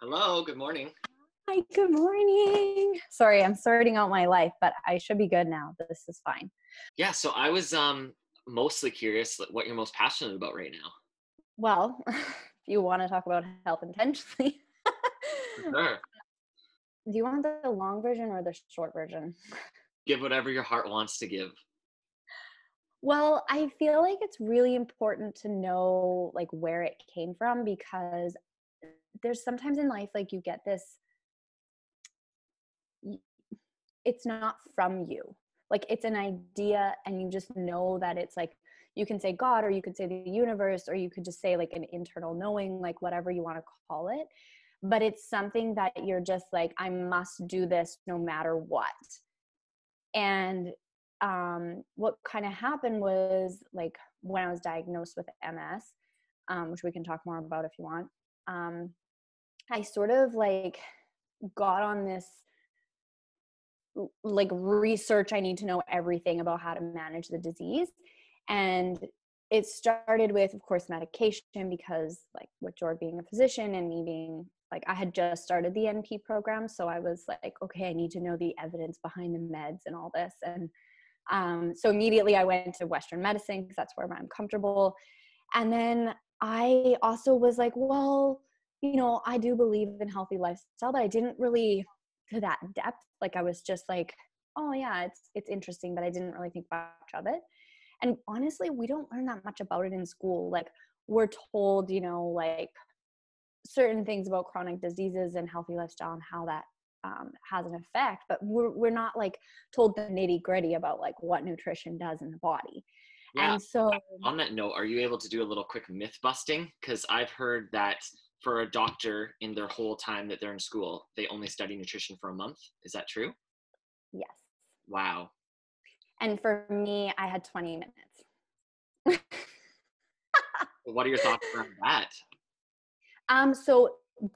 Hello, good morning. Hi, good morning. Sorry, I'm sorting out my life, but I should be good now. This is fine. Yeah, so I was mostly curious what you're most passionate about right now. Well, if you want to talk about health intentionally, For sure. do you want the long version or the short version? Give whatever your heart wants to give. Well, I feel like it's really important to know like where it came from because there's sometimes in life like you get this y- it's not from you. Like it's an idea and you just know that it's like you can say God or you could say the universe or you could just say like an internal knowing, like whatever you want to call it. But it's something that you're just like, I must do this no matter what. And what kind of happened was like when I was diagnosed with MS, which we can talk more about if you want, I sort of like got on this like research. I need to know everything about how to manage the disease. And it started with, of course, medication because like with George being a physician and me being like, I had just started the NP program. So I was like, okay, I need to know the evidence behind the meds and all this. And so immediately I went to Western medicine because that's where I'm comfortable. And then I also was like, well, I do believe in healthy lifestyle, but I didn't really to that depth. Like I was just like, oh yeah, it's interesting, but I didn't really think much of it. And honestly, we don't learn that much about it in school. Like we're told, like certain things about chronic diseases and healthy lifestyle and how that has an effect, but we're not like told the nitty gritty about like what nutrition does in the body. Yeah, And so, on that note, are you able to do a little quick myth busting? Because I've heard that for a doctor in their whole time that they're in school, they only study nutrition for a month. Is that true? yes. Wow. And for me, I had 20 minutes. What are your thoughts around that? So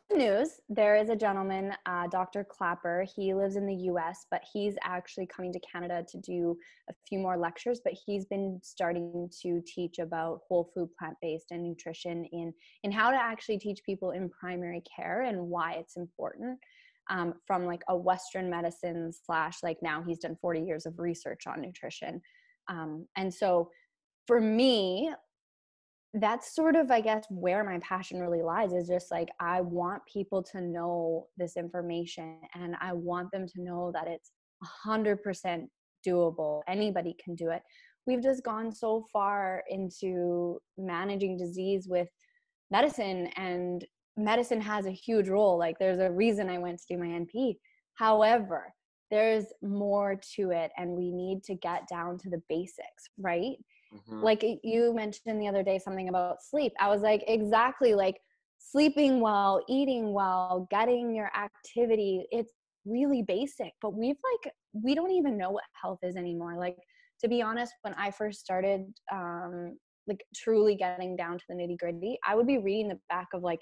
good news, there is a gentleman, Dr. Clapper. He lives in the US, but he's actually coming to Canada to do a few more lectures, but he's been starting to teach about whole food, plant-based and nutrition in how to actually teach people in primary care and why it's important. From like a Western medicine / like now he's done 40 years of research on nutrition. And so for me, that's sort of, I guess, where my passion really lies is just like, I want people to know this information and I want them to know that it's 100% doable. Anybody can do it. We've just gone so far into managing disease with medicine, and medicine has a huge role. Like there's a reason I went to do my NP. However, there's more to it and we need to get down to the basics, right? Mm-hmm. Like you mentioned the other day something about sleep. I was like, exactly, like sleeping well, eating well, getting your activity. It's really basic, but we don't even know what health is anymore. Like, to be honest, when I first started, like truly getting down to the nitty gritty, I would be reading the back of like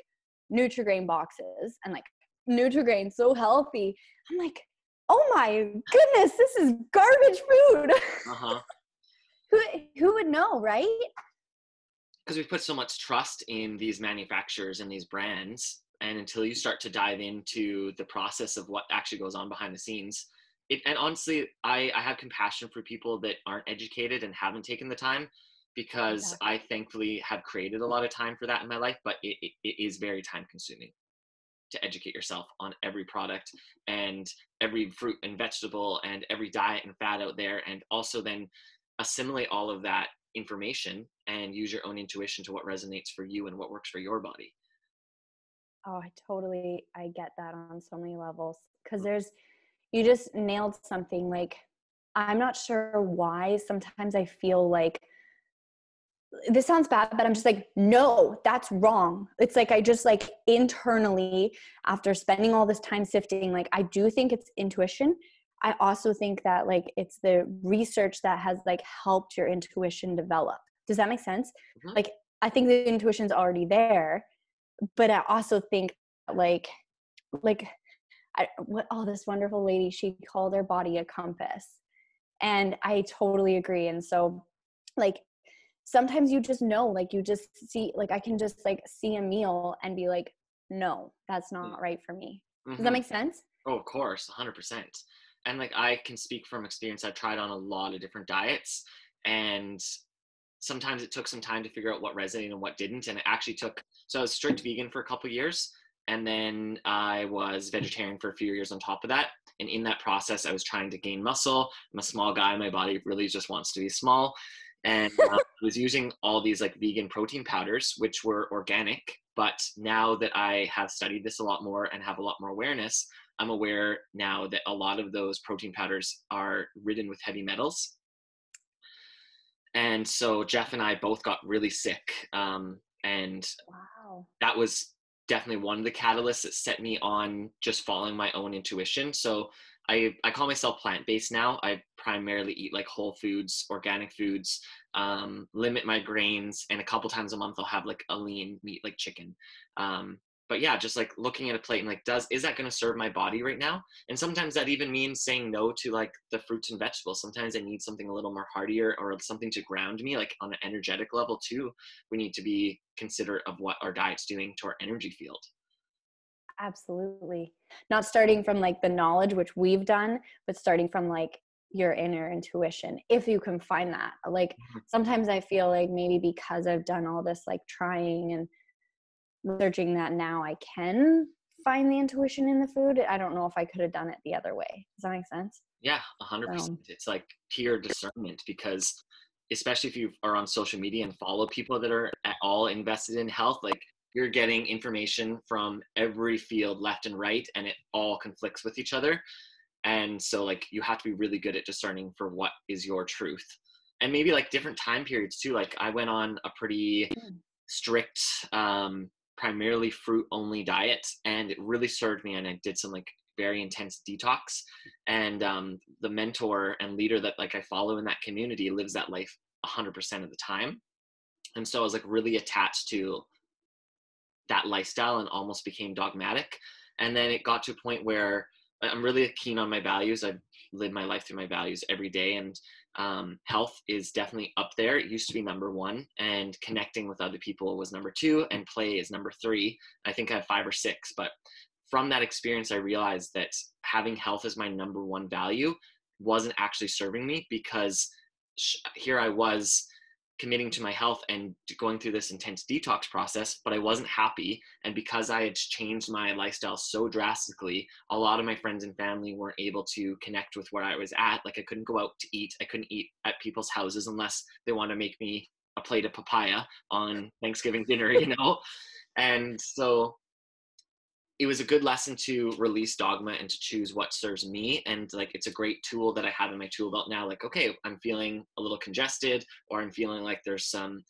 Nutri-Grain boxes and like Nutri-Grain so healthy. I'm like, oh my goodness, this is garbage food. Uh-huh. Who would know, right? Because we put so much trust in these manufacturers and these brands, and until you start to dive into the process of what actually goes on behind the scenes, and honestly, I have compassion for people that aren't educated and haven't taken the time, because Exactly. I thankfully have created a lot of time for that in my life, but it is very time consuming to educate yourself on every product and every fruit and vegetable and every diet and fad out there, and also then assimilate all of that information and use your own intuition to what resonates for you and what works for your body. Oh, I get that on so many levels. Because you just nailed something. Like, I'm not sure why sometimes I feel like this sounds bad, but I'm just like, no, that's wrong. It's like, I just like internally, after spending all this time sifting, like, I do think it's intuition. I also think that like, it's the research that has like helped your intuition develop. Does that make sense? Mm-hmm. Like, I think the intuition's already there, but I also think like this wonderful lady, she called her body a compass. And I totally agree. And so like, sometimes you just know, like you just see, like I can just like see a meal and be like, no, that's Mm. not right for me. Does that Mhm. make sense? Oh, of course, 100%. And like I can speak from experience. I've tried on a lot of different diets, and sometimes it took some time to figure out what resonated and what didn't. And it actually took, so I was strict vegan for a couple of years, and then I was vegetarian for a few years on top of that. And in that process, I was trying to gain muscle. I'm a small guy. My body really just wants to be small. And I was using all these like vegan protein powders, which were organic. But now that I have studied this a lot more and have a lot more awareness, I'm aware now that a lot of those protein powders are ridden with heavy metals. And so Jeff and I both got really sick. And Wow. that was definitely one of the catalysts that set me on just following my own intuition. So I call myself plant-based now. I primarily eat like whole foods, organic foods, limit my grains, and a couple times a month I'll have like a lean meat like chicken. But yeah, just like looking at a plate and like, is that going to serve my body right now? And sometimes that even means saying no to like the fruits and vegetables. Sometimes I need something a little more heartier or something to ground me, like on an energetic level too. We need to be considerate of what our diet's doing to our energy field. Absolutely. Not starting from like the knowledge, which we've done, but starting from like your inner intuition, if you can find that. Like sometimes I feel like maybe because I've done all this like trying and researching that now I can find the intuition in the food. I don't know if I could have done it the other way. Does that make sense? Yeah, 100%. So, It's like pure discernment, because especially if you are on social media and follow people that are at all invested in health, like you're getting information from every field left and right, and it all conflicts with each other. And so like you have to be really good at discerning for what is your truth. And maybe like different time periods too. Like I went on a pretty strict, primarily fruit only diet, and it really served me. And I did some like very intense detox. And the mentor and leader that like I follow in that community lives that life 100% of the time. And so I was like really attached to that lifestyle and almost became dogmatic. And then it got to a point where I'm really keen on my values. I live my life through my values every day, and health is definitely up there. It used to be number one, and connecting with other people was number two, and play is number three. I think I have five or six, but from that experience, I realized that having health as my number one value wasn't actually serving me, because here I was committing to my health and going through this intense detox process, but I wasn't happy. And because I had changed my lifestyle so drastically, a lot of my friends and family weren't able to connect with where I was at. Like I couldn't go out to eat. I couldn't eat at people's houses unless they want to make me a plate of papaya on Thanksgiving dinner, you know? And so it was a good lesson to release dogma and to choose what serves me. And like it's a great tool that I have in my tool belt now. Like, okay, I'm feeling a little congested, or I'm feeling like there's some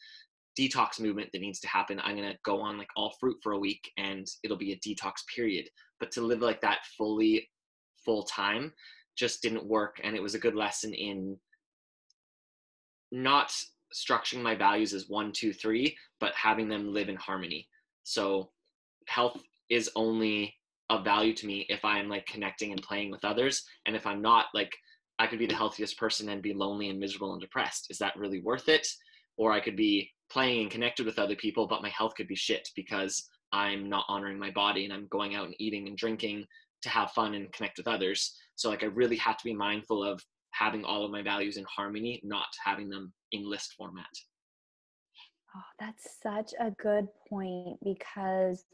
detox movement that needs to happen. I'm going to go on like all fruit for a week, and it'll be a detox period. But to live like that fully full time just didn't work. And it was a good lesson in not structuring my values as one, two, three, but having them live in harmony. So health is only of value to me if I'm like connecting and playing with others. And if I'm not, like I could be the healthiest person and be lonely and miserable and depressed. Is that really worth it? Or I could be playing and connected with other people, but my health could be shit because I'm not honoring my body and I'm going out and eating and drinking to have fun and connect with others. So like I really have to be mindful of having all of my values in harmony, not having them in list format. oh, that's such a good point, because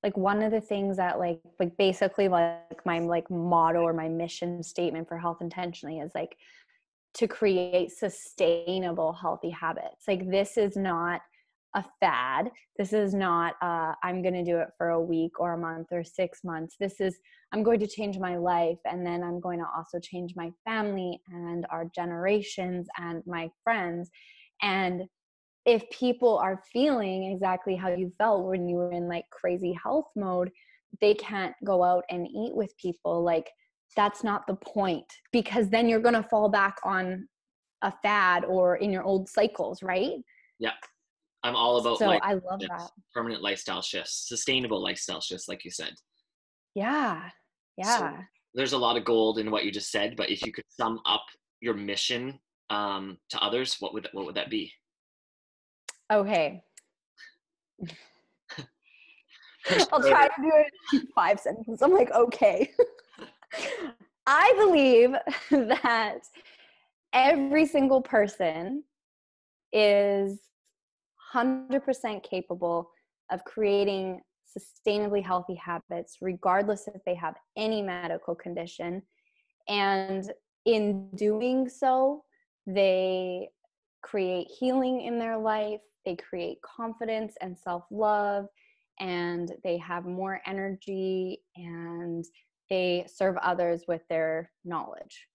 like one of the things that like basically like my like motto or my mission statement for health intentionally is like to create sustainable healthy habits. Like this is not a fad. This is not I'm going to do it for a week or a month or 6 months. This is I'm going to change my life, and then I'm going to also change my family and our generations and my friends. And if people are feeling exactly how you felt when you were in like crazy health mode, they can't go out and eat with people. Like that's not the point, because then you're going to fall back on a fad or in your old cycles, right? Yeah. I'm all about So life I love that. shifts, permanent lifestyle shifts, sustainable lifestyle shifts, like you said. Yeah. So Yeah. there's a lot of gold in what you just said, but if you could sum up your mission to others, what would that be? Okay. For I'll sure. try to do it in 5 sentences. I'm like, okay. I believe that every single person is 100% capable of creating sustainably healthy habits, regardless if they have any medical condition. And in doing so, they create healing in their life, they create confidence and self-love, and they have more energy, and they serve others with their knowledge.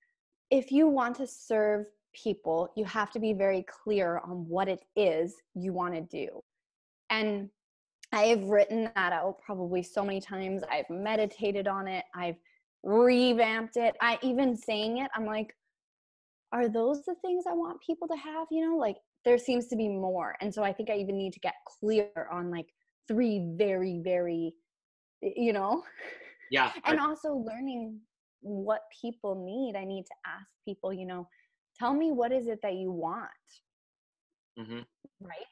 If you want to serve people, you have to be very clear on what it is you want to do. And I have written that out probably so many times. I've meditated on it. I've revamped it. I even saying it, I'm like, are those the things I want people to have? You know, like there seems to be more. And so I think I even need to get clear on like 3 very, very, you know, Yeah. and also learning what people need. I need to ask people, you know, tell me what is it that you want, Mhm. right?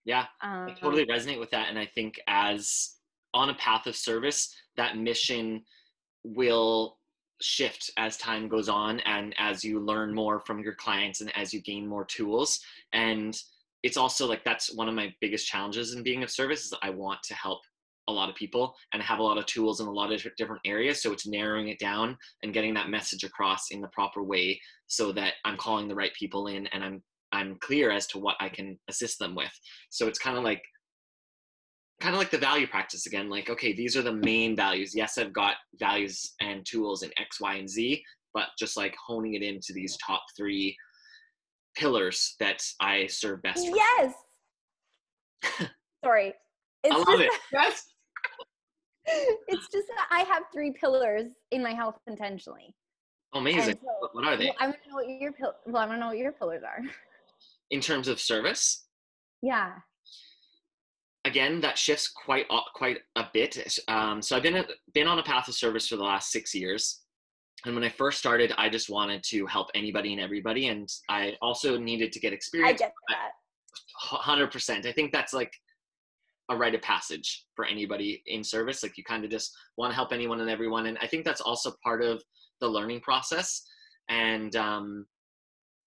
Yeah, I Um, totally resonate with that. And I think as on a path of service, that mission will shift as time goes on and as you learn more from your clients and as you gain more tools. And it's also like that's one of my biggest challenges in being of service is I want to help a lot of people and have a lot of tools in a lot of different areas. So it's narrowing it down and getting that message across in the proper way so that I'm calling the right people in and I'm clear as to what I can assist them with. So it's kind of like the value practice again, like, okay, these are the main values. Yes, I've got values and tools in X, Y, and Z, but just like honing it into these top 3 pillars that I serve best from. yes. Sorry. I It's love just it. Yes. it's just that I have 3 pillars in my health intentionally. Amazing. And so What are they? I want to know what your I want to know what your pillars are. In terms of service, Yeah. again, that shifts quite a bit. So I've been on a path of service for the last 6 years. And when I first started, I just wanted to help anybody and everybody. And I also needed to get I experience. get that. 100%. I think that's like a rite of passage for anybody in service. Like you kind of just want to help anyone and everyone. And I think that's also part of the learning process. And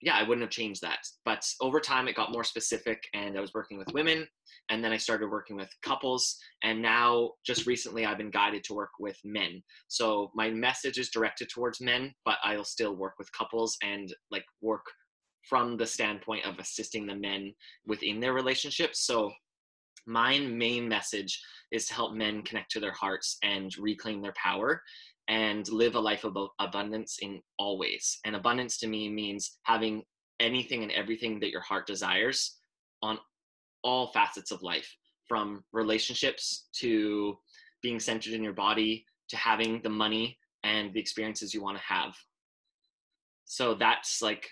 yeah, I wouldn't have changed that. But over time, it got more specific, and I was working with women, and then I started working with couples. And now, just recently, I've been guided to work with men. So my message is directed towards men, but I'll still work with couples and like work from the standpoint of assisting the men within their relationships. So my main message is to help men connect to their hearts and reclaim their power and live a life of abundance in all ways. And abundance to me means having anything and everything that your heart desires on all facets of life, from relationships to being centered in your body to having the money and the experiences you want to have. So that's like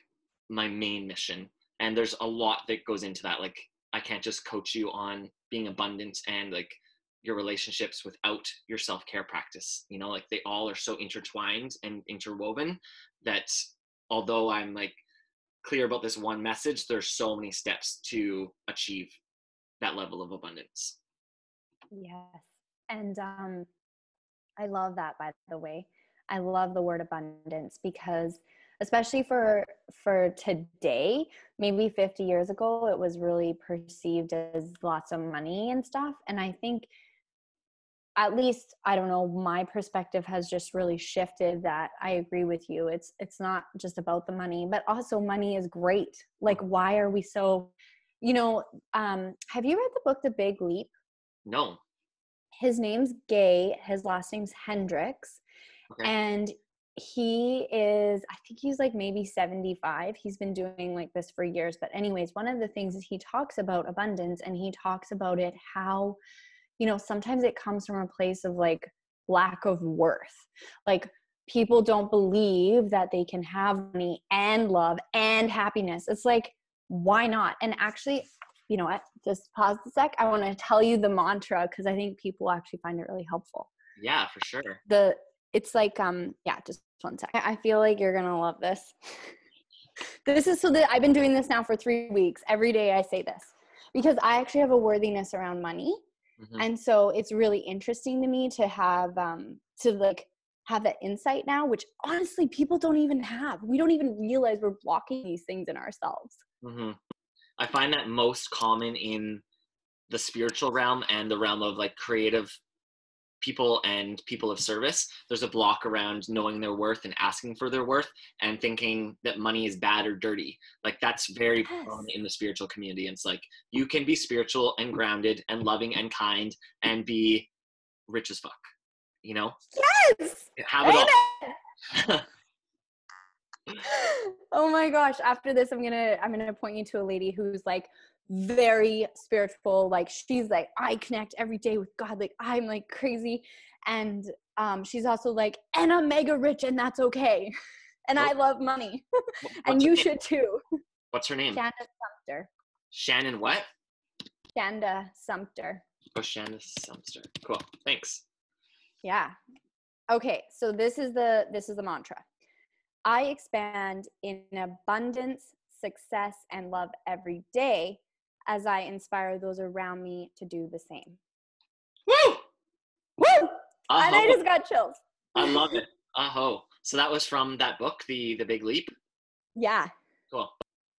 my main mission. And there's a lot that goes into that. Like I can't just coach you on being abundant and like your relationships without your self-care practice. You know, like they all are so intertwined and interwoven that although I'm like clear about this one message, there's so many steps to achieve that level of abundance. Yes. And I love that, by the way. I love the word abundance because especially for today, maybe 50 years ago, it was really perceived as lots of money and stuff. And I think at least, I don't know, my perspective has just really shifted that I agree with you. It's not just about the money, but also money is great. Like, why are we so, you know, have you read the book, The Big Leap? No. His name's Gay. His last name's Hendricks. Okay. And he is, I think he's like maybe 75. He's been doing like this for years. But anyways, one of the things is he talks about abundance, and he talks about it how, you know, sometimes it comes from a place of like lack of worth. Like people don't believe that they can have money and love and happiness. It's like, why not? And actually, you know what? Just pause a sec. I want to tell you the mantra because I think people actually find it really helpful. Yeah, for sure. It's like, yeah, just one sec. I feel like you're going to love this. This is so that I've been doing this now for 3 weeks. Every day I say this because I actually have a worthiness around money. Mm-hmm. And so it's really interesting to me to have have that insight now, which honestly people don't even have. We don't even realize we're blocking these things in ourselves. Mm-hmm. I find that most common in the spiritual realm and the realm of like creative people and people of service. There's a block around knowing their worth and asking for their worth and thinking that money is bad or dirty. Like that's very Yes. prominent in the spiritual community. And it's like you can be spiritual and grounded and loving and kind and be rich as fuck, you know? Yes. Have it all. Amen. Oh my gosh, after this I'm gonna point you to a lady who's like very spiritual. Like she's like, I connect every day with God, like I'm like crazy. And she's also like, and I'm mega rich and that's okay. And Oh, I love money. And what's her you name? should too. What's her name? Shanda Sumter. Shannon what? Shanda Sumter. Oh, Shannon Sumster. Cool. Thanks. Yeah. Okay, so this is the mantra. I expand in abundance, success, and love every day as I inspire those around me to do the same. Woo! Woo! And I Aho. just got chills. I love it. Aho. So that was from that book, The Big Leap. Yeah. Cool.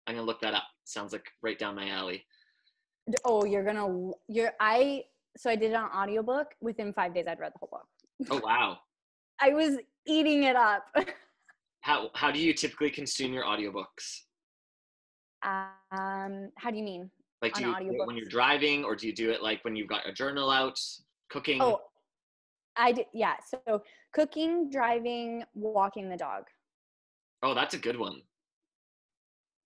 I'm gonna look that up. Sounds like right down my alley. Oh, so I did it on audiobook. Within 5 days, I'd read the whole book. Oh wow. I was eating it up. How do you typically consume your audiobooks? How do you mean Like do on you do it when audiobooks? you're driving or do you do it like when you've got a journal out, cooking? Oh, I did. Yeah. So cooking, driving, walking the dog. Oh, that's a good one.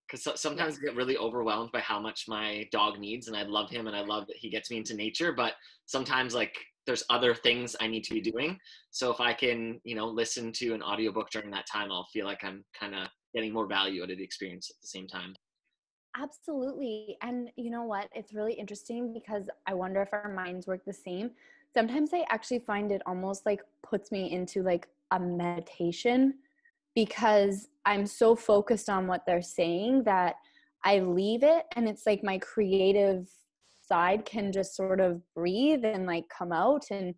Because Yes. sometimes I get really overwhelmed by how much my dog needs, and I love him, and I love that he gets me into nature. But sometimes, like, there's other things I need to be doing. So if I can, listen to an audiobook during that time, I'll feel like I'm kind of getting more value out of the experience at the same time. Absolutely. And you know what? It's really interesting because I wonder if our minds work the same. Sometimes I actually find it almost like puts me into like a meditation because I'm so focused on what they're saying that I leave it and it's like my creative side can just sort of breathe and like come out. And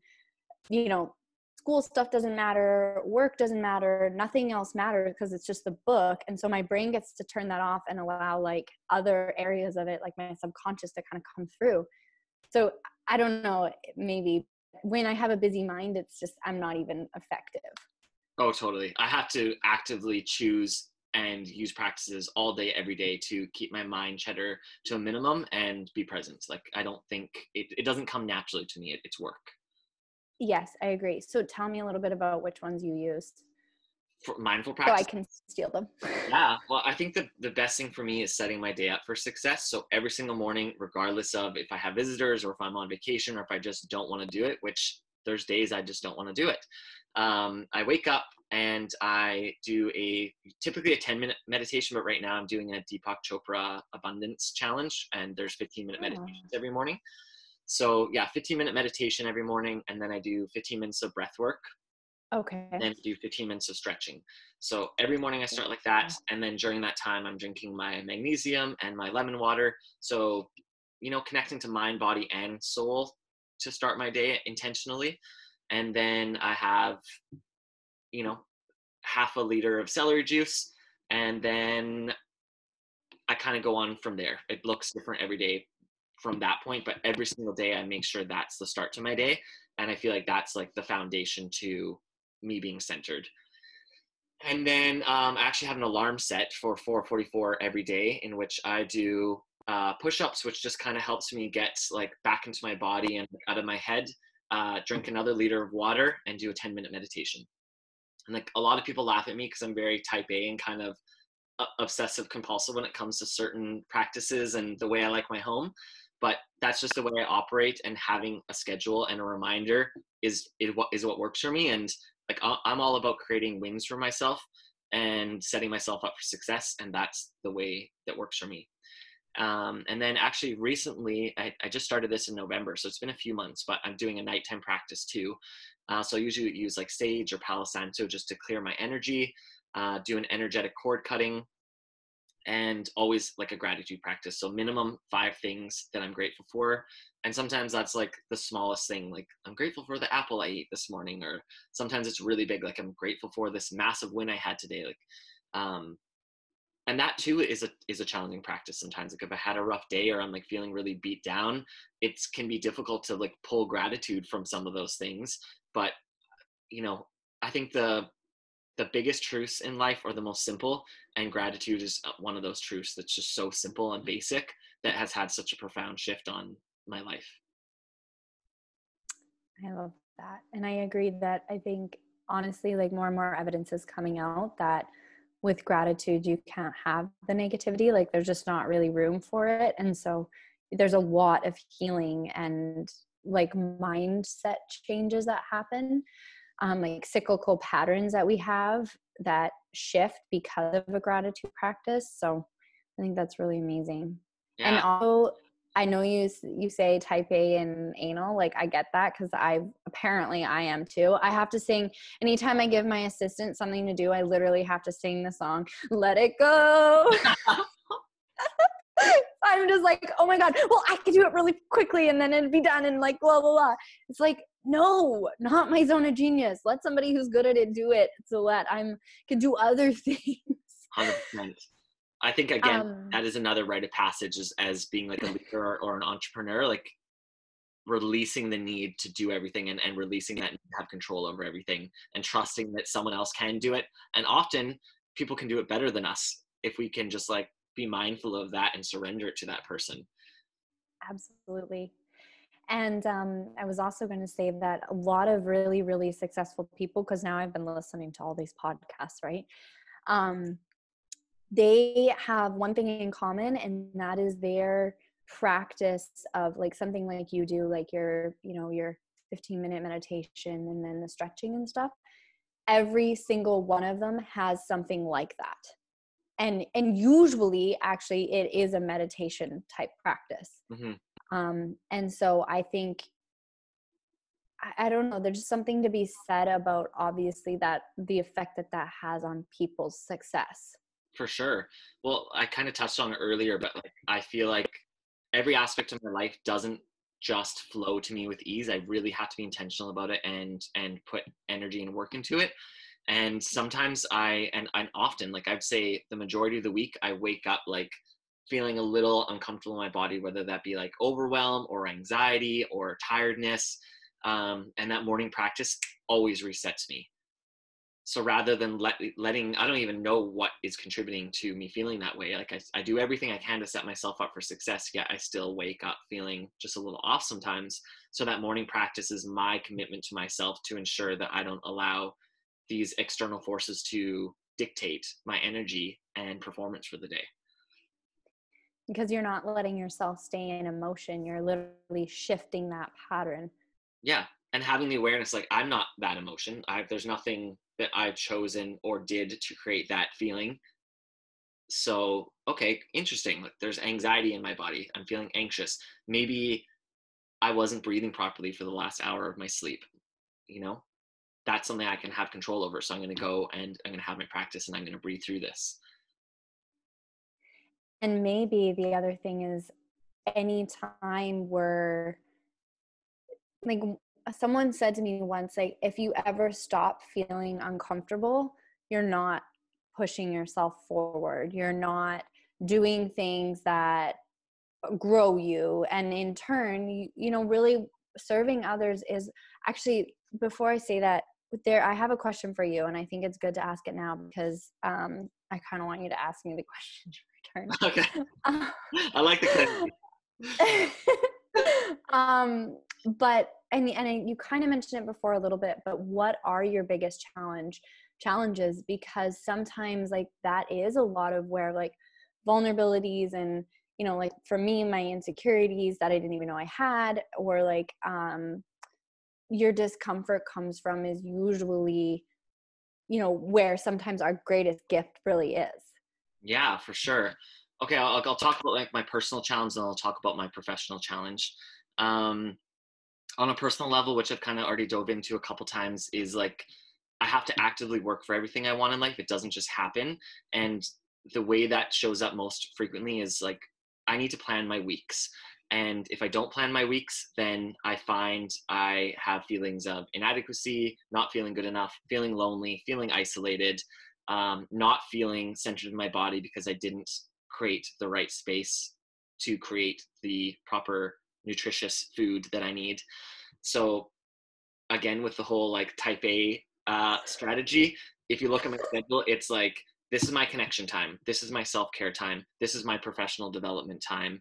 you know, school stuff doesn't matter, work doesn't matter, nothing else matters because it's just the book. And so my brain gets to turn that off and allow like other areas of it, like my subconscious, to kind of come through. So I don't know, maybe when I have a busy mind, it's just I'm not even effective. Oh, totally. I have to actively choose and use practices all day, every day to keep my mind chatter to a minimum and be present. Like, I don't think it doesn't come naturally to me. It's work. Yes, I agree. So tell me a little bit about which ones you used For mindful so I practice. can steal them. Yeah, well, I think the best thing for me is setting my day up for success. So every single morning, regardless of if I have visitors or if I'm on vacation or if I just don't want to do it, which there's days I just don't want to do it. I wake up and I do typically a 10-minute meditation, but right now I'm doing a Deepak Chopra abundance challenge, and there's 15-minute Oh, meditations every morning. So yeah, 15-minute meditation every morning, and then I do 15 minutes of breath work, okay. then do 15 minutes of stretching. So every morning I start like that. And then during that time, I'm drinking my magnesium and my lemon water. So, connecting to mind, body, and soul to start my day intentionally. And then I have, half a liter of celery juice. And then I kind of go on from there. It looks different every day from that point, but every single day I make sure that's the start to my day. And I feel like that's like the foundation to me being centered. And then I actually have an alarm set for 4:44 every day, in which I do push-ups, which just kind of helps me get like back into my body and out of my head. Drink another liter of water and do a 10-minute meditation. And like a lot of people laugh at me because I'm very type A and kind of obsessive compulsive when it comes to certain practices and the way I like my home. But that's just the way I operate, and having a schedule and a reminder is what works for me. And like I'm all about creating wins for myself and setting myself up for success, and that's the way that works for me. And then actually recently, I just started this in November, so it's been a few months, but I'm doing a nighttime practice too. So I usually use like sage or Palo Santo just to clear my energy, do an energetic cord cutting, and always like a gratitude practice. So minimum 5 things that I'm grateful for. And sometimes that's like the smallest thing, like I'm grateful for the apple I ate this morning, or sometimes it's really big, like I'm grateful for this massive win I had today. Like, and that too is a challenging practice sometimes. Like if I had a rough day or I'm like feeling really beat down, it can be difficult to like pull gratitude from some of those things. But I think the biggest truths in life are the most simple, and gratitude is one of those truths that's just so simple and basic that has had such a profound shift on my life. I love that. And I agree that I think honestly, like more and more evidence is coming out that with gratitude, you can't have the negativity. Like there's just not really room for it. And so there's a lot of healing and like mindset changes that happen, like cyclical patterns that we have that shift because of a gratitude practice. So I think that's really amazing. And Yeah. also, I know you say type A and anal, like I get that because I am too. I have to sing anytime I give my assistant something to do. I literally have to sing the song "Let It Go." I'm just like, oh my God, well, I could do it really quickly and then it'd be done and like blah blah blah. It's like, no, not my zone of genius. Let somebody who's good at it do it so that I can do other things. 100%. I think again, that is another rite of passage as being like a leader or an entrepreneur, like releasing the need to do everything, and releasing that need to have control over everything, and trusting that someone else can do it. And often people can do it better than us if we can just like be mindful of that and surrender it to that person. Absolutely. And I was also going to say that a lot of really, really successful people, because now I've been listening to all these podcasts, right? They have one thing in common, and that is their practice of like something like you do, like your 15-minute meditation and then the stretching and stuff. Every single one of them has something like that. And usually actually it is a meditation type practice. Mm-hmm. And so I think, I don't know, there's just something to be said about obviously that the effect that has on people's success. For sure. Well, I kind of touched on it earlier, but like I feel like every aspect of my life doesn't just flow to me with ease. I really have to be intentional about it and put energy and work into it. And sometimes and often, like I'd say the majority of the week, I wake up like feeling a little uncomfortable in my body, whether that be like overwhelm or anxiety or tiredness. And that morning practice always resets me. So rather than letting, I don't even know what is contributing to me feeling that way. Like I do everything I can to set myself up for success, yet I still wake up feeling just a little off sometimes. So that morning practice is my commitment to myself to ensure that I don't allow these external forces to dictate my energy and performance for the day. Because you're not letting yourself stay in emotion. You're literally shifting that pattern. Yeah. And having the awareness, like I'm not that emotion. There's nothing that I've chosen or did to create that feeling. So, okay, interesting. Like there's anxiety in my body. I'm feeling anxious. Maybe I wasn't breathing properly for the last hour of my sleep. That's something I can have control over. So I'm going to go and I'm going to have my practice and I'm going to breathe through this. And maybe the other thing is anytime we're like, someone said to me once, like, if you ever stop feeling uncomfortable, you're not pushing yourself forward. You're not doing things that grow you. And in turn, really serving others is actually, before I say that, I have a question for you. And I think it's good to ask it now because I kind of want you to ask me the question in return. Okay. I like the clarity. But and you kind of mentioned it before a little bit, but what are your biggest challenges? Because sometimes like that is a lot of where like vulnerabilities and, like for me, my insecurities that I didn't even know I had, or like, your discomfort comes from is usually, where sometimes our greatest gift really is. Yeah, for sure. Okay, I'll talk about like my personal challenge, and I'll talk about my professional challenge. On a personal level, which I've kind of already dove into a couple times, is like I have to actively work for everything I want in life. It doesn't just happen. And the way that shows up most frequently is like, I need to plan my weeks. And if I don't plan my weeks, then I find I have feelings of inadequacy, not feeling good enough, feeling lonely, feeling isolated, not feeling centered in my body because I didn't create the right space to create the proper nutritious food that I need. So again, with the whole like type A strategy, if you look at my schedule, it's like, this is my connection time. This is my self-care time. This is my professional development time.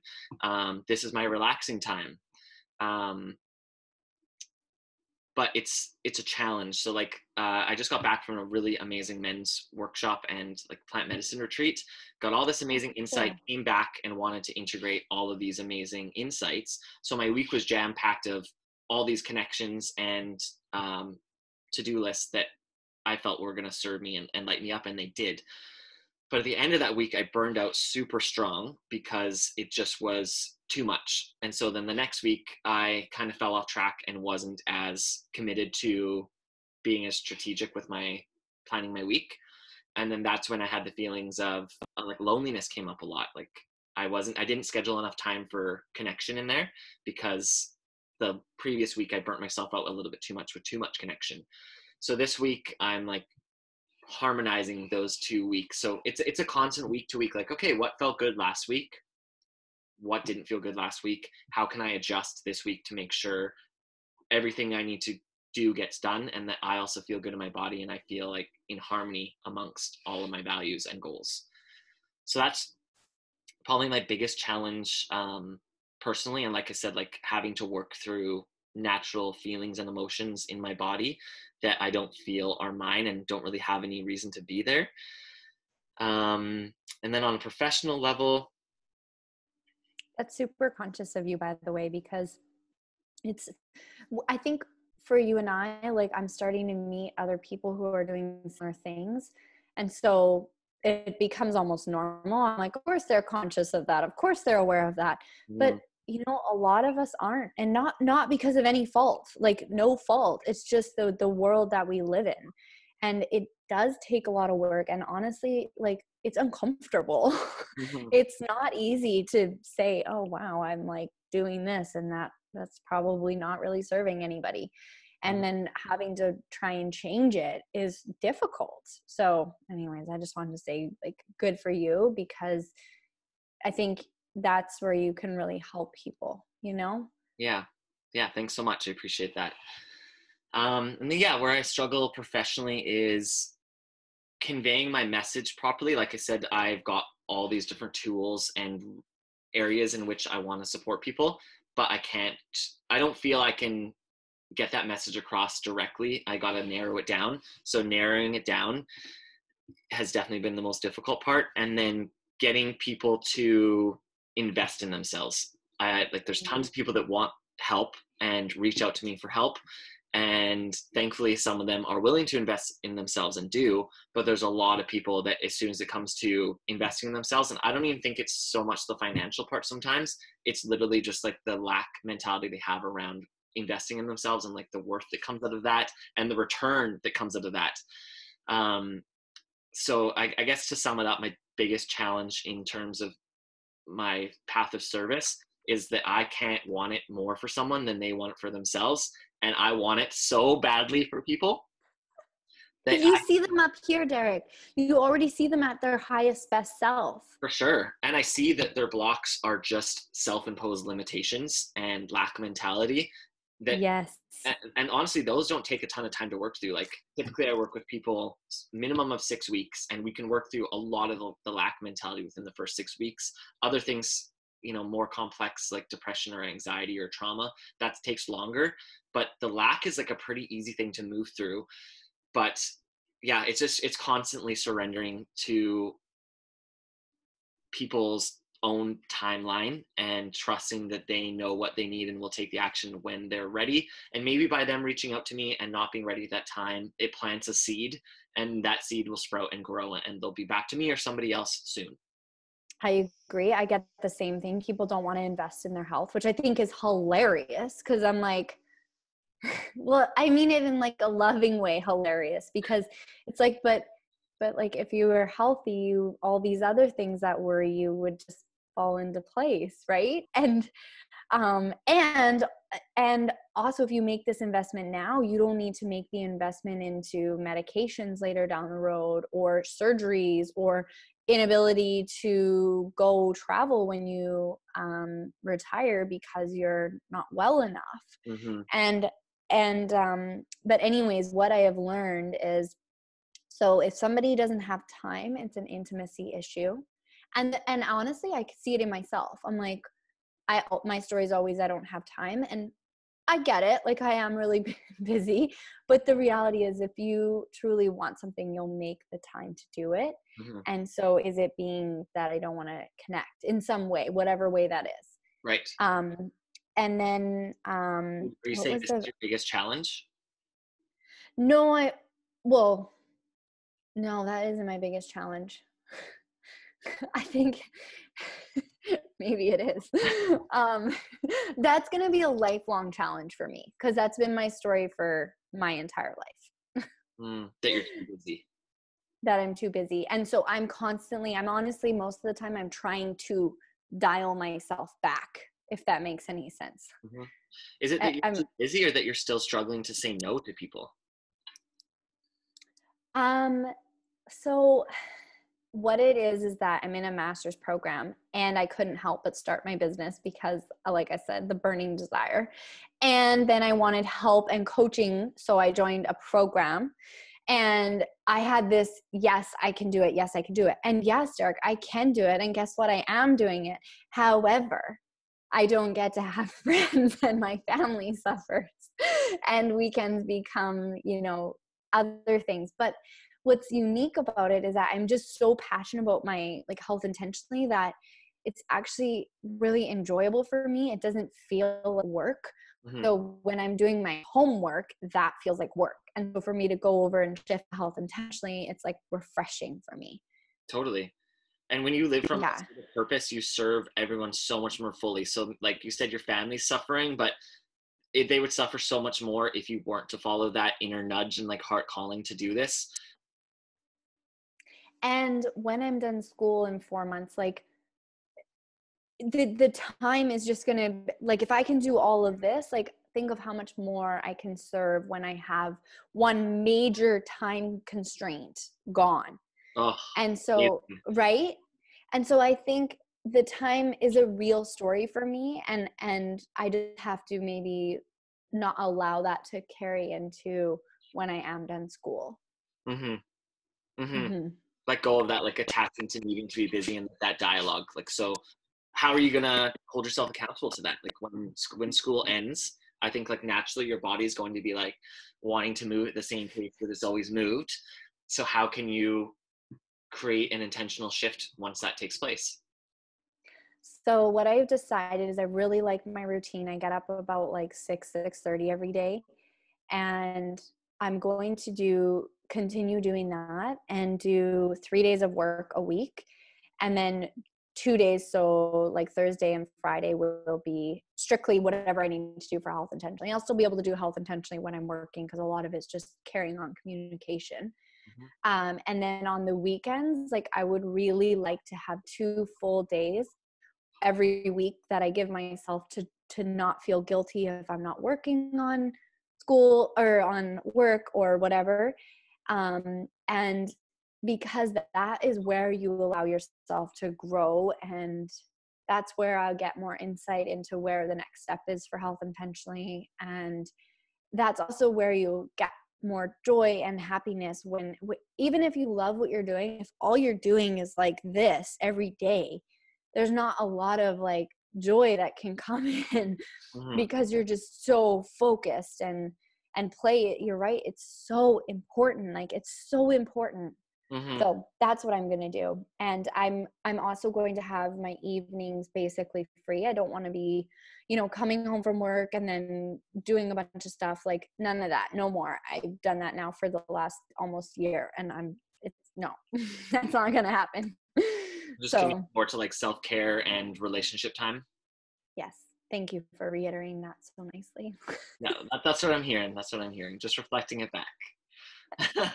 This is my relaxing time. Um, but it's a challenge. So like, I just got back from a really amazing men's workshop and like plant medicine retreat, got all this amazing insight, came back and wanted to integrate all of these amazing insights. So my week was jam packed of all these connections and to-do lists that I felt were going to serve me and light me up, and they did. But at the end of that week, I burned out super strong because it just was too much. And so then the next week, I kind of fell off track and wasn't as committed to being as strategic with my planning my week. And then that's when I had the feelings of like loneliness came up a lot. Like I didn't schedule enough time for connection in there because the previous week I burnt myself out a little bit too much with too much connection. So this week I'm like harmonizing those 2 weeks. So it's a constant week to week, like, okay, what felt good last week? What didn't feel good last week? How can I adjust this week to make sure everything I need to do gets done, and that I also feel good in my body and I feel like in harmony amongst all of my values and goals. So that's probably my biggest challenge personally. And like I said, like having to work through natural feelings and emotions in my body that I don't feel are mine and don't really have any reason to be there. And then on a professional level, That's super conscious of you, by the way, because I think for you and I, like I'm starting to meet other people who are doing similar things. And so it becomes almost normal. I'm like, of course they're conscious of that. Of course they're aware of that. But a lot of us aren't, and not because of any fault, like no fault. It's just the world that we live in. And it does take a lot of work. And honestly, like it's uncomfortable. It's not easy to say, oh, wow, I'm like doing this and that's probably not really serving anybody. And then having to try and change it is difficult. So anyways, I just wanted to say like good for you, because I think that's where you can really help people, Yeah. Thanks so much. I appreciate that. And then, where I struggle professionally is conveying my message properly. Like I said, I've got all these different tools and areas in which I want to support people, but I don't feel I can get that message across directly. I got to narrow it down. So narrowing it down has definitely been the most difficult part. And then getting people to invest in themselves. There's tons of people that want help and reach out to me for help. And thankfully, some of them are willing to invest in themselves and do, but there's a lot of people that as soon as it comes to investing in themselves, and I don't even think it's so much the financial part sometimes, it's literally just like the lack mentality they have around investing in themselves and like the worth that comes out of that and the return that comes out of that. So I guess to sum it up, my biggest challenge in terms of my path of service is that I can't want it more for someone than they want it for themselves. And I want it so badly for people. But you see them up here, Derek. You already see them at their highest best self. For sure. And I see that their blocks are just self-imposed limitations and lack mentality. Yes. And honestly, those don't take a ton of time to work through. Like typically I work with people minimum of 6 weeks, and we can work through a lot of the lack mentality within the first 6 weeks. Other things, more complex like depression or anxiety or trauma, that takes longer. But the lack is like a pretty easy thing to move through. But yeah, it's constantly surrendering to people's own timeline and trusting that they know what they need and will take the action when they're ready. And maybe by them reaching out to me and not being ready at that time, it plants a seed, and that seed will sprout and grow, and they'll be back to me or somebody else soon. I agree. I get the same thing. People don't want to invest in their health, which I think is hilarious, because I'm like, well, I mean it in like a loving way, hilarious, because it's like, but But like if you were healthy, all these other things that worry you would just fall into place, right? Um and and also, if you make this investment now, you don't need to make the investment into medications later down the road, or surgeries, or inability to go travel when you retire because you're not well enough. Mm-hmm. And and um but anyways, what I have learned is, so if somebody doesn't have time, it's an intimacy issue. And honestly, I could see it in myself. I'm like, my story is always I don't have time, and I get it. Like, I am really busy, but the reality is, if you truly want something, you'll make the time to do it. Mm-hmm. And so, is it being that I don't want to connect in some way, whatever way that is? Right. And then, Are you what saying was this is the? your biggest challenge? No, well, no, that isn't my biggest challenge. I think maybe it is. Um, that's going to be a lifelong challenge for me, because that's been my story for my entire life. That you're too busy. That I'm too busy. And so I'm honestly, most of the time, I'm trying to dial myself back, if that makes any sense. Mm-hmm. Is it that you're I'm, too busy, or that you're still struggling to say no to people? um, so what it is that I'm in a master's program, and I couldn't help but start my business because, like I said, the burning desire. And then I wanted help and coaching, so I joined a program. And I had this, yes, I can do it. Yes, I can do it. And yes, Derek, I can do it. And guess what? I am doing it. However, I don't get to have friends, and my family suffers, and weekends become, other things. But what's unique about it is that I'm just so passionate about my like health intentionally, that it's actually really enjoyable for me. It doesn't feel like work. Mm-hmm. So when I'm doing my homework, that feels like work. And so for me to go over and shift health intentionally, it's like refreshing for me. Totally. And when you live from that Yeah. sort of purpose, you serve everyone so much more fully. So, like you said, your family's suffering, but they would suffer so much more if you weren't to follow that inner nudge and like heart calling to do this. And when I'm done school in 4 months, like the time is just gonna, like, if I can do all of this, like, think of how much more I can serve when I have one major time constraint gone. Oh, And yeah. so, right? And so I think the time is a real story for me, and I just have to maybe not allow that to carry into when I am done school. Mm-hmm. Mm-hmm. Mm-hmm. Let go of that like attachment to needing to be busy and that dialogue. Like, so how are you gonna hold yourself accountable to that? Like when school ends, I think like naturally your body is going to be like wanting to move at the same pace that it's always moved. So how can you create an intentional shift once that takes place? So what I've decided is I really like my routine. I get up about like 6:30 every day, and I'm going to continue doing that and do 3 days of work a week, and then 2 days, so like Thursday and Friday will be strictly whatever I need to do for health intentionally. I'll still be able to do health intentionally when I'm working, because a lot of it's just carrying on communication. Mm-hmm. And then on the weekends, like, I would really like to have 2 full days every week that I give myself to not feel guilty if I'm not working on school or on work or whatever. And because that is where you allow yourself to grow, and that's where I'll get more insight into where the next step is for health intentionally. And that's also where you get more joy and happiness when even if you love what you're doing, if all you're doing is like this every day, there's not a lot of like joy that can come in, Mm-hmm. because you're just so focused. And play it, you're right, it's so important, like it's so important. Mm-hmm. So that's what I'm going to do. And I'm also going to have my evenings basically free. I don't want to be, coming home from work and then doing a bunch of stuff. Like, none of that, no more. I've done that now for the last almost year, and it's no, that's not going to happen. Just commit So more to like self-care and relationship time. yes, thank you for reiterating that so nicely. No, that's what I'm hearing. That's what I'm hearing. Just reflecting it back.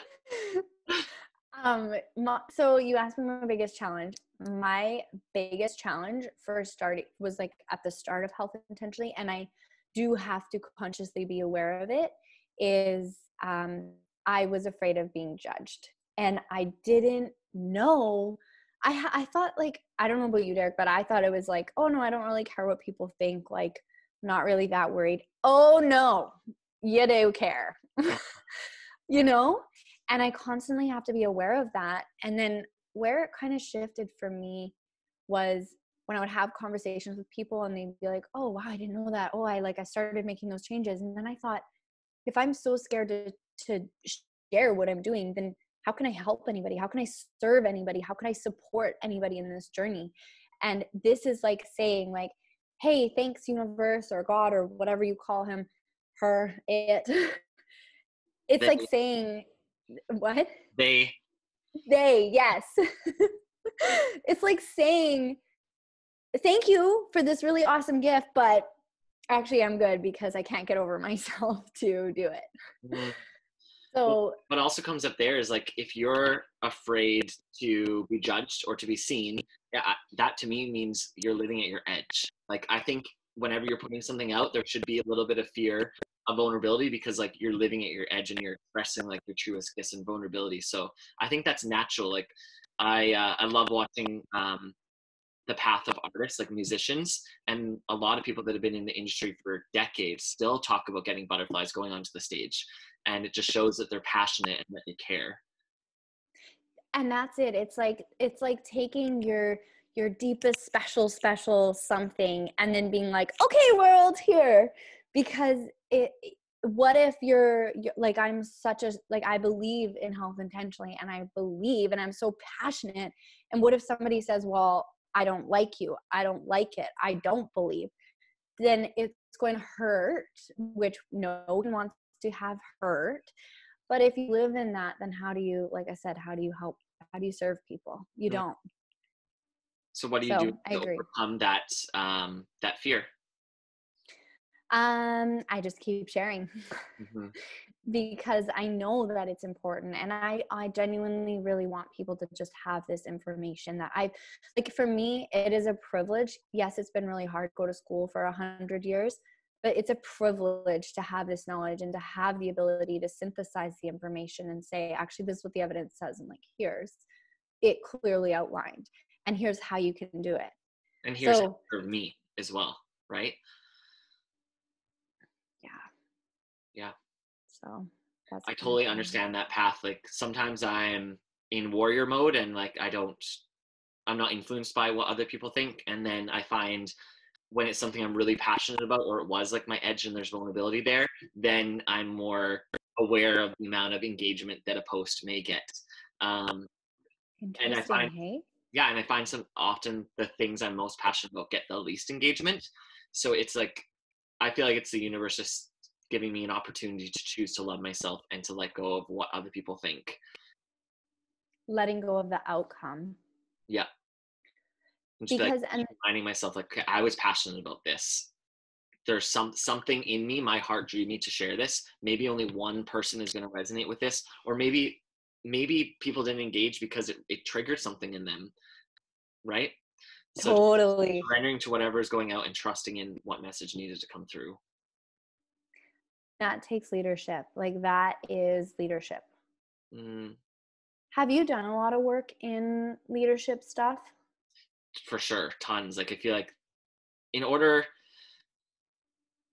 So you asked me my biggest challenge. My biggest challenge for starting was like at the start of health intentionally, and I do have to consciously be aware of it, is I was afraid of being judged. And I didn't know. I thought, like, I don't know about you, Derek, but I thought it was like, oh no, I don't really care what people think. Like, not really that worried. Oh no, you do care. you know? And I constantly have to be aware of that. And then where it kind of shifted for me was when I would have conversations with people and they'd be like, oh wow, I didn't know that. Oh, I started making those changes. And then I thought, if I'm so scared to share what I'm doing, then how can I help anybody? How can I serve anybody? How can I support anybody in this journey? And this is like saying, like, hey, thanks universe or God or whatever you call him, her, it. It's They, like saying, what? they, They, yes. It's like saying, thank you for this really awesome gift, but actually I'm good because I can't get over myself to do it. mm, well, So, what also comes up there is like, if you're afraid to be judged or to be seen, yeah, that to me means you're living at your edge. Like, I think whenever you're putting something out, there should be a little bit of fear of vulnerability, because like you're living at your edge and you're expressing like your truest gifts and vulnerability. So I think that's natural. Like, I love watching the path of artists, like musicians, and a lot of people that have been in the industry for decades still talk about getting butterflies going onto the stage, and it just shows that they're passionate and that they care. and that's it. It's like taking your deepest special something and then being like, okay, world, here. Because it what if you're like, I'm such a, like, I believe in health intentionally and I believe and I'm so passionate, and what if somebody says, well, I don't like you, I don't like it, I don't believe, then it's going to hurt, which no one wants to have hurt. But if you live in that, then how do you, like I said, how do you help? How do you serve people? You Mm. don't. So what do you do So I to agree. overcome that fear? I just keep sharing Hmm. because I know that it's important, and I genuinely really want people to just have this information that I like. For me, it is a privilege. Yes, it's been really hard to go to school for 100 years, but it's a privilege to have this knowledge and to have the ability to synthesize the information and say, actually, this is what the evidence says, and like, here's it clearly outlined, and here's how you can do it. And here's So for me as well, right? yeah, Yeah, so that's I kind of totally for me. understand that path. Like, sometimes I'm in warrior mode and like I'm not influenced by what other people think, and then I find when it's something I'm really passionate about, or it was like my edge and there's vulnerability there, then I'm more aware of the amount of engagement that a post may get. Um, and I Interesting, find, hey? yeah, and I find some often the things I'm most passionate about get the least engagement. So it's like, I feel like it's the universe just giving me an opportunity to choose to love myself and to let go of what other people think. Letting go of the outcome. Yeah. And just be like, Because, and reminding myself, like, okay, I was passionate about this. There's something in me, my heart drew me to share this. Maybe only one person is going to resonate with this, or maybe people didn't engage because it triggered something in them, right? So just totally, surrendering to whatever is going out and trusting in what message needed to come through. that takes leadership. Like, that is leadership. Mm, Have you done a lot of work in leadership stuff? for sure, tons. Like, I feel like in order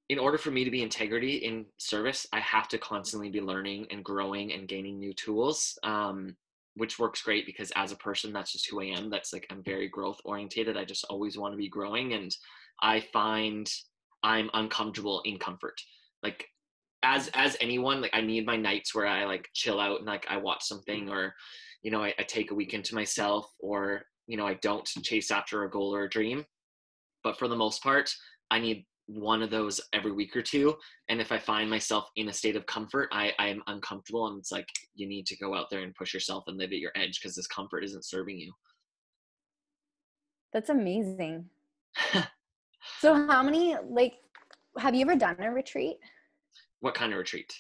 in order for me to be integrity in service, I have to constantly be learning and growing and gaining new tools, which works great because as a person, that's just who I am. That's like, I'm very growth orientated. I just always want to be growing. And I find I'm uncomfortable in comfort. Like, as anyone, like, I need my nights where I like chill out and like I watch something, or, I take a weekend to myself, or, I don't chase after a goal or a dream. But for the most part, I need one of those every week or two. And if I find myself in a state of comfort, I am uncomfortable. And it's like, you need to go out there and push yourself and live at your edge, because this comfort isn't serving you. That's amazing. So, how many, like, have you ever done a retreat? What kind of retreat?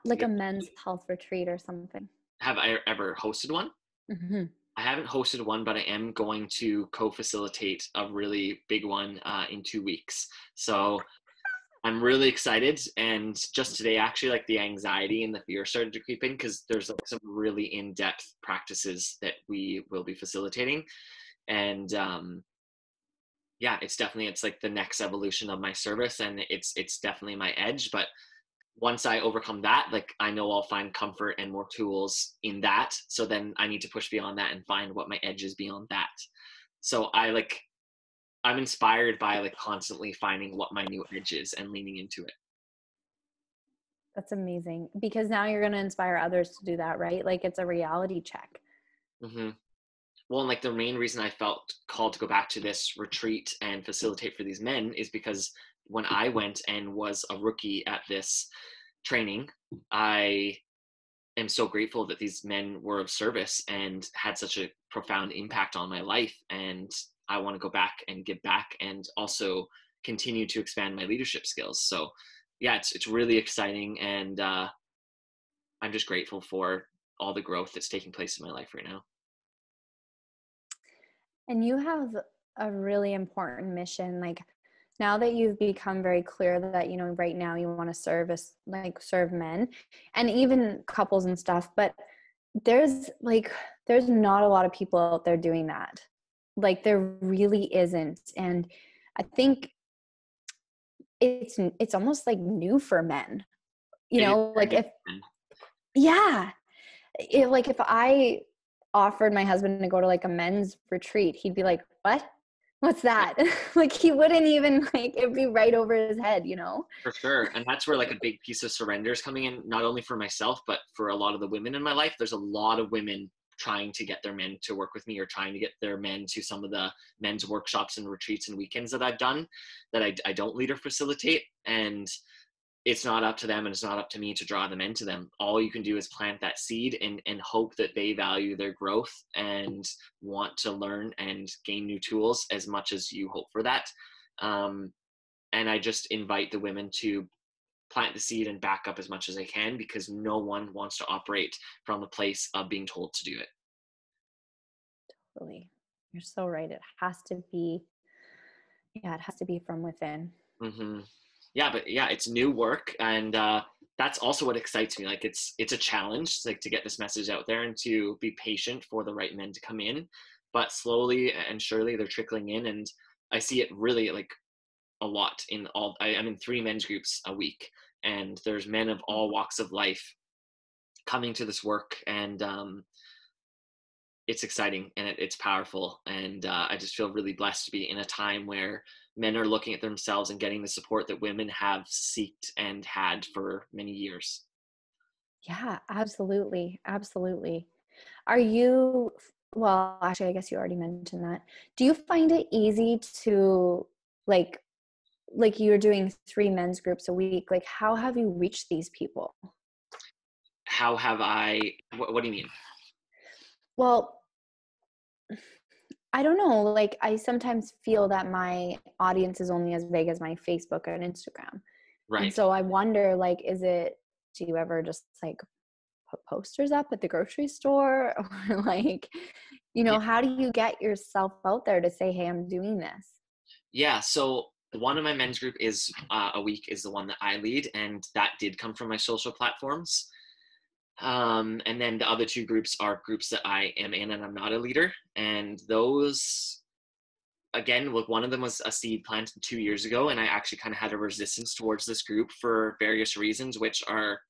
Like a men's health retreat or something? Have I ever hosted one? Hmm. I haven't hosted one, but I am going to co-facilitate a really big one in 2 weeks. So I'm really excited. And just today, actually, like the anxiety and the fear started to creep in because there's like some really in-depth practices that we will be facilitating. And yeah, it's like the next evolution of my service, and it's definitely my edge. But once I overcome that, like I know I'll find comfort and more tools in that. So then I need to push beyond that and find what my edge is beyond that. So I'm inspired by like constantly finding what my new edge is and leaning into it. That's amazing, because now you're going to inspire others to do that, right? Like it's a reality check. Hmm. Well, and like the main reason I felt called to go back to this retreat and facilitate for these men is because when I went and was a rookie at this training, I am so grateful that these men were of service and had such a profound impact on my life. And I want to go back and give back and also continue to expand my leadership skills. So yeah, it's really exciting. And I'm just grateful for all the growth that's taking place in my life right now. And you have a really important mission. Like now that you've become very clear that, you know, right now you want to serve men and even couples and stuff, but there's like, there's not a lot of people out there doing that. Like there really isn't. And I think it's almost like new for men, you It is know, very like new. yeah, like if I offered my husband to go to like a men's retreat, he'd be like, what? What's that? Like he wouldn't even like, it'd be right over his head, you know? For sure. And that's where like a big piece of surrender is coming in, not only for myself, but for a lot of the women in my life. There's a lot of women trying to get their men to work with me or trying to get their men to some of the men's workshops and retreats and weekends that I've done that I don't lead or facilitate. And it's not up to them and it's not up to me to draw them into them. All you can do is plant that seed and hope that they value their growth and want to learn and gain new tools as much as you hope for that. Um, and I just invite the women to plant the seed and back up as much as I can because no one wants to operate from the place of being told to do it. Really. You're so right. It has to be, yeah, it has to be from within. Mm-hmm. Yeah, but yeah, it's new work, and that's also what excites me. Like it's a challenge, like to get this message out there and to be patient for the right men to come in, but slowly and surely they're trickling in, and I see it really like a lot in all. I'm in 3 men's groups a week, and there's men of all walks of life coming to this work, and it's exciting and it's powerful. And I just feel really blessed to be in a time where men are looking at themselves and getting the support that women have sought and had for many years. Yeah, absolutely. Absolutely. Are you, well, actually, I guess you already mentioned that. Do you find it easy to like, like you're doing 3 men's groups a week? Like, how have you reached these people? How have I? What do you mean? Well, I don't know. Like, I sometimes feel that my audience is only as big as my Facebook and Instagram. And Right. so I wonder, like, do you ever just like put posters up at the grocery store? Or like, you Yeah. know, how do you get yourself out there to say, hey, I'm doing this? Yeah. So one of my men's group is a week is the one that I lead, and that did come from my social platforms. And then the other 2 groups are groups that I am in and I'm not a leader. And those, again, like one of them was a seed planted 2 years ago. And I actually kind of had a resistance towards this group for various reasons, which are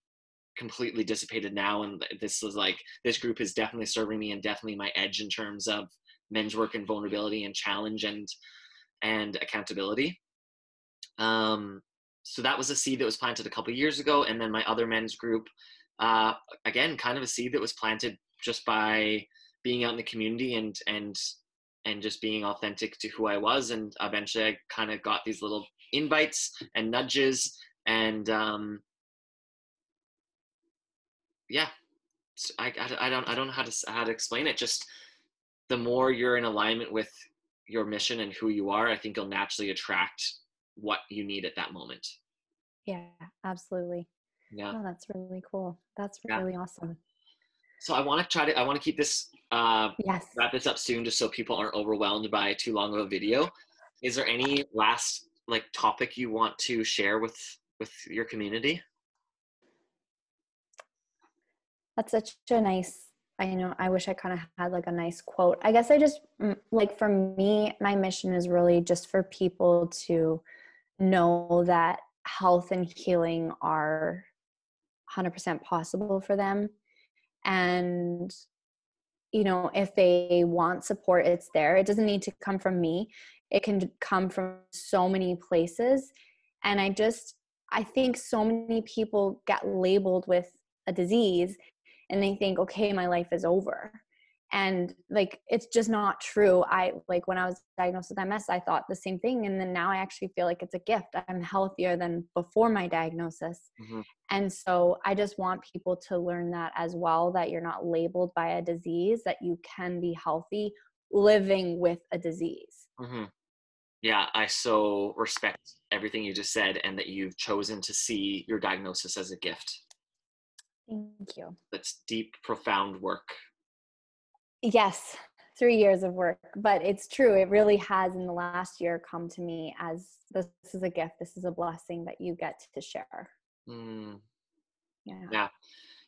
completely dissipated now. And this was like, this group is definitely serving me and definitely my edge in terms of men's work and vulnerability and challenge and accountability. Um, so that was a seed that was planted a couple of years ago. And then my other men's group, uh, again, kind of a seed that was planted just by being out in the community and just being authentic to who I was. And eventually I kind of got these little invites and nudges and yeah, I don't know how to explain it. Just the more you're in alignment with your mission and who you are, I think you'll naturally attract what you need at that moment. Yeah, absolutely. Yeah. Oh, that's really cool. That's Yeah. really awesome. So I want to keep this, Yes. wrap this up soon just so people aren't overwhelmed by too long of a video. Is there any last like topic you want to share with your community? That's such a nice, I know, I wish I kind of had like a nice quote. I guess I just, like for me, my mission is really just for people to know that health and healing are 100% possible for them. And, you know, if they want support, it's there. It doesn't need to come from me. It can come from so many places. And I think so many people get labeled with a disease and they think, okay, my life is over. And like, it's just not true. I like when I was diagnosed with MS, I thought the same thing. And then now I actually feel like it's a gift. I'm healthier than before my diagnosis. Mm-hmm. And so I just want people to learn that as well, that you're not labeled by a disease, that you can be healthy living with a disease. Mm-hmm. Yeah, I so respect everything you just said and that you've chosen to see your diagnosis as a gift. Thank you. That's deep, profound work. Yes, 3 years of work, but it's true. It really has in the last year come to me as this is a gift. This is a blessing that you get to share. Mm, Yeah. yeah.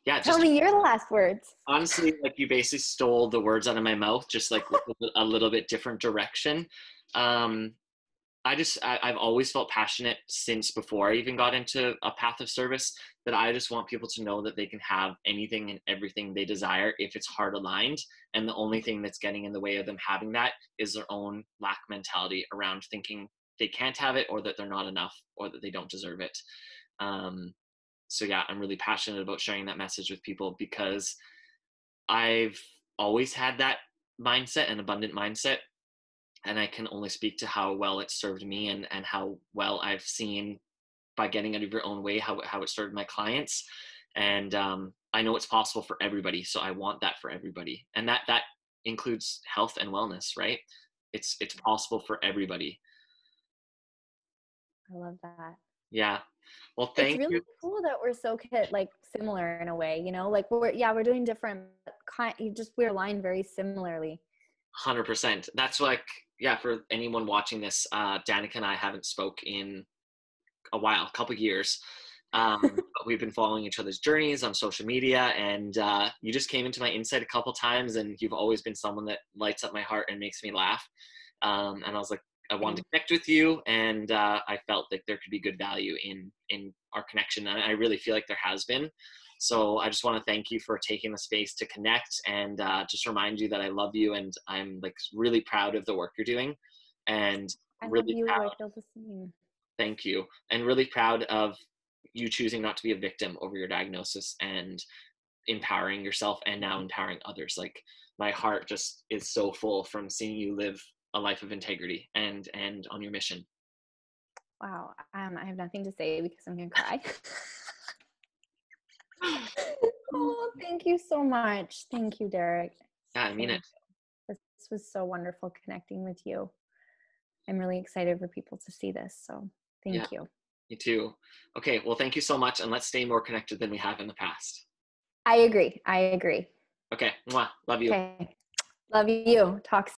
Yeah, Tell just me your last words. honestly, like you basically stole the words out of my mouth, just like with a little bit different direction. Um, I've always felt passionate since before I even got into a path of service that I just want people to know that they can have anything and everything they desire if it's heart aligned. And the only thing that's getting in the way of them having that is their own lack mentality around thinking they can't have it or that they're not enough or that they don't deserve it. Um, so yeah, I'm really passionate about sharing that message with people because I've always had that mindset, an abundant mindset, and I can only speak to how well it served me and how well I've seen by getting out of your own way how it served my clients. And I know it's possible for everybody, so I want that for everybody, and that includes health and wellness, right? It's possible for everybody. I love that. Yeah. Well, It's thank really you. cool that we're so like similar in a way, you know, like we're doing different kind, we're aligned very similarly. 100%. That's like, yeah, for anyone watching this, Danica and I haven't spoke in a while, a couple years. But we've been following each other's journeys on social media, and you just came into my insight a couple times, and you've always been someone that lights up my heart and makes me laugh. And I was like, I wanted to connect with you, and I felt that there could be good value in our connection, and I really feel like there has been. So I just want to thank you for taking the space to connect, and just remind you that I love you, and I'm like really proud of the work you're doing, and I love really you. I proud. feel the same. Thank you, and really proud of you choosing not to be a victim over your diagnosis and empowering yourself and now empowering others. Like my heart just is so full from seeing you live a life of integrity and on your mission. Wow. I have nothing to say because I'm gonna cry. Oh, thank you so much. Thank you, Derek. Yeah, I mean Thank it. you. This was so wonderful connecting with you. I'm really excited for people to see this. So Yeah, thank you. me too. Okay, well, thank you so much, and let's stay more connected than we have in the past. I agree. I agree. Okay, mwah, love you. Okay. Love you. Talk